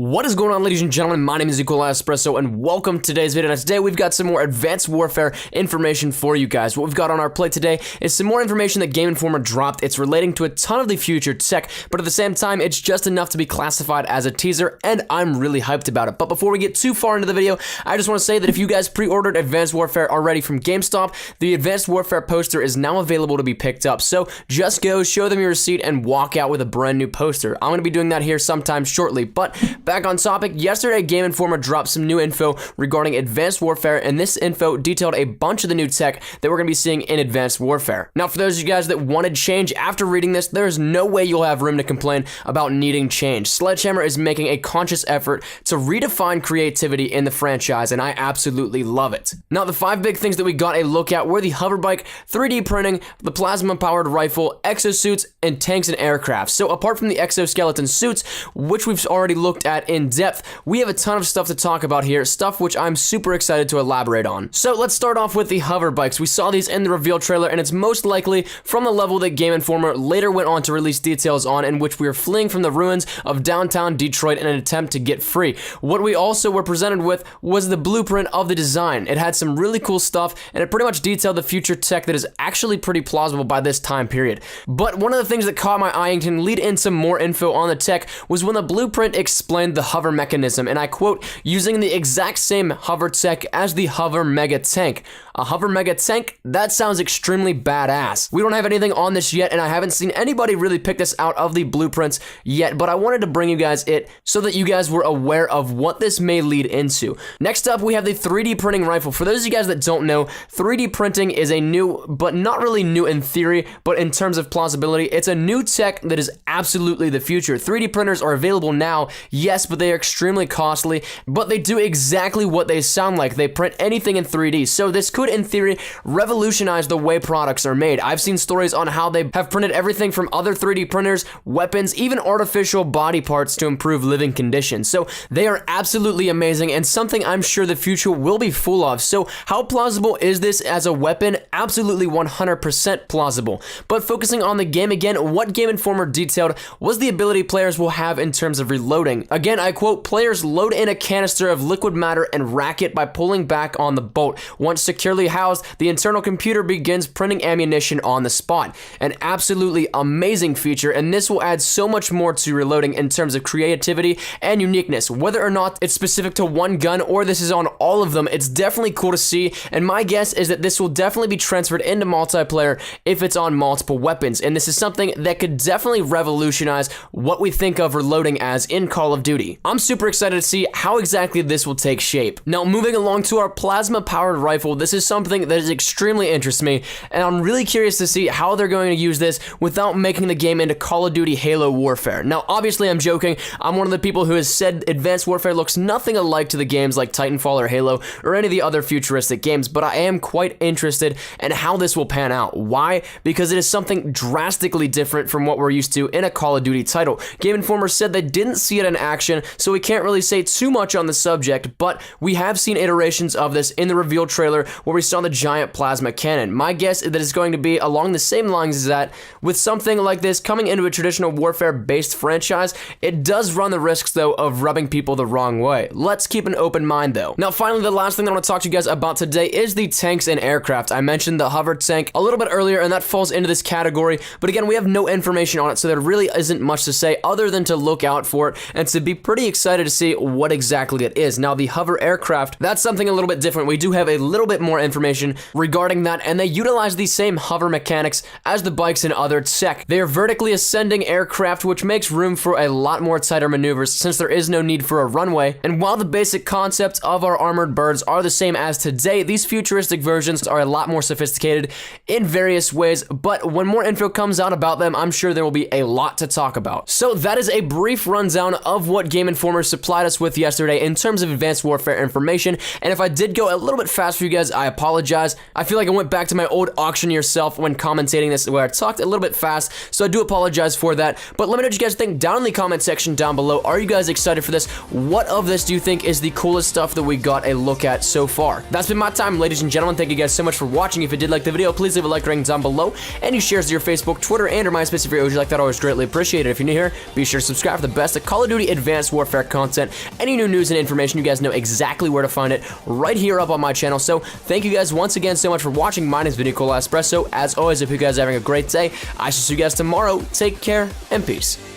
What is going on, ladies and gentlemen? My name is Espresso, and welcome to today's video. Now, today we've got some more Advanced Warfare information for you guys. What we've got on our plate today is some more information that Game Informer dropped. It's relating to a ton of the future tech, but at the same time, it's just enough to be classified as a teaser, and I'm really hyped about it. But before we get too far into the video, I just want to say that if you guys pre-ordered Advanced Warfare already from GameStop, the Advanced Warfare poster is now available to be picked up. So just go, show them your receipt, and walk out with a brand new poster. I'm going to be doing that here sometime shortly, but back on topic, yesterday Game Informer dropped some new info regarding Advanced Warfare, and this info detailed a bunch of the new tech that we're going to be seeing in Advanced Warfare. Now, for those of you guys that wanted change after reading this, there's no way you'll have room to complain about needing change. Sledgehammer is making a conscious effort to redefine creativity in the franchise, and I absolutely love it. Now, the 5 big things that we got a look at were the hoverbike, 3D printing, the plasma-powered rifle, exosuits, and tanks and aircraft. So apart from the exoskeleton suits, which we've already looked at in depth, we have a ton of stuff to talk about here, stuff which I'm super excited to elaborate on. So let's start off with the hover bikes. We saw these in the reveal trailer, and it's most likely from the level that Game Informer later went on to release details on, in which we are fleeing from the ruins of downtown Detroit in an attempt to get free. What we also were presented with was the blueprint of the design. It had some really cool stuff, and it pretty much detailed the future tech that is actually pretty plausible by this time period. But one of the things that caught my eye and can lead into more info on the tech was when the blueprint explained the hover mechanism, and I quote, using the exact same hover tech as the hover mega tank. A hover mega tank? That sounds extremely badass. We don't have anything on this yet, and I haven't seen anybody really pick this out of the blueprints yet, but I wanted to bring you guys it so that you guys were aware of what this may lead into. Next up, we have the 3D printing rifle. For those of you guys that don't know, 3D printing is a new, but not really new in theory, but in terms of plausibility, it's a new tech that is absolutely the future. 3D printers are available now, yes, but they are extremely costly, but they do exactly what they sound like. They print anything in 3D, so this could, in theory, revolutionize the way products are made. I've seen stories on how they have printed everything from other 3D printers, weapons, even artificial body parts to improve living conditions. So they are absolutely amazing, and something I'm sure the future will be full of. So how plausible is this as a weapon? Absolutely 100% plausible. But focusing on the game again, what Game Informer detailed was the ability players will have in terms of reloading. Again, I quote, players load in a canister of liquid matter and rack it by pulling back on the bolt. Once securely housed, the internal computer begins printing ammunition on the spot. An absolutely amazing feature, and this will add so much more to reloading in terms of creativity and uniqueness. Whether or not it's specific to one gun or this is on all of them, it's definitely cool to see, and my guess is that this will definitely be transferred into multiplayer if it's on multiple weapons, and this is something that could definitely revolutionize what we think of reloading as in Call of Duty. I'm super excited to see how exactly this will take shape. Now, moving along to our plasma-powered rifle, this is something that is extremely interests me, and I'm really curious to see how they're going to use this without making the game into Call of Duty Halo Warfare. Now, obviously, I'm joking. I'm one of the people who has said Advanced Warfare looks nothing alike to the games like Titanfall or Halo or any of the other futuristic games, but I am quite interested in how this will pan out. Why? Because it is something drastically different from what we're used to in a Call of Duty title. Game Informer said they didn't see it in action, so we can't really say too much on the subject, but we have seen iterations of this in the reveal trailer where we saw the giant plasma cannon. My guess is that it's going to be along the same lines as that. With something like this coming into a traditional warfare-based franchise, it does run the risks, though, of rubbing people the wrong way. Let's keep an open mind, though. Now, finally, the last thing I want to talk to you guys about today is the tanks and aircraft. I mentioned the hover tank a little bit earlier, and that falls into this category, but again, we have no information on it, so there really isn't much to say other than to look out for it and to be pretty excited to see what exactly it is. Now, the hover aircraft, that's something a little bit different. We do have a little bit more information regarding that, and they utilize the same hover mechanics as the bikes and other tech. They are vertically ascending aircraft, which makes room for a lot more tighter maneuvers since there is no need for a runway. And while the basic concepts of our armored birds are the same as today, these futuristic versions are a lot more sophisticated in various ways, but when more info comes out about them, I'm sure there will be a lot to talk about. So that is a brief rundown of what Game Informer supplied us with yesterday in terms of Advanced Warfare information, and if I did go a little bit fast for you guys, I apologize. I feel like I went back to my old auctioneer self when commentating this, where I talked a little bit fast, so I do apologize for that, but let me know what you guys think down in the comment section down below. Are you guys excited for this? What of this do you think is the coolest stuff that we got a look at so far? That's been my time, ladies and gentlemen. Thank you guys so much for watching. If you did like the video, please leave a like rating down below. Any shares to your Facebook, Twitter, and or MySpace if you're like that, always greatly appreciated. If you're new here, be sure to subscribe for the best of Call of Duty Advanced Advanced Warfare content, any new news and information, you guys know exactly where to find it right here up on my channel. So thank you guys once again so much for watching. My name is Nicola Espresso. As always, if you guys are having a great day, I shall see you guys tomorrow. Take care and peace.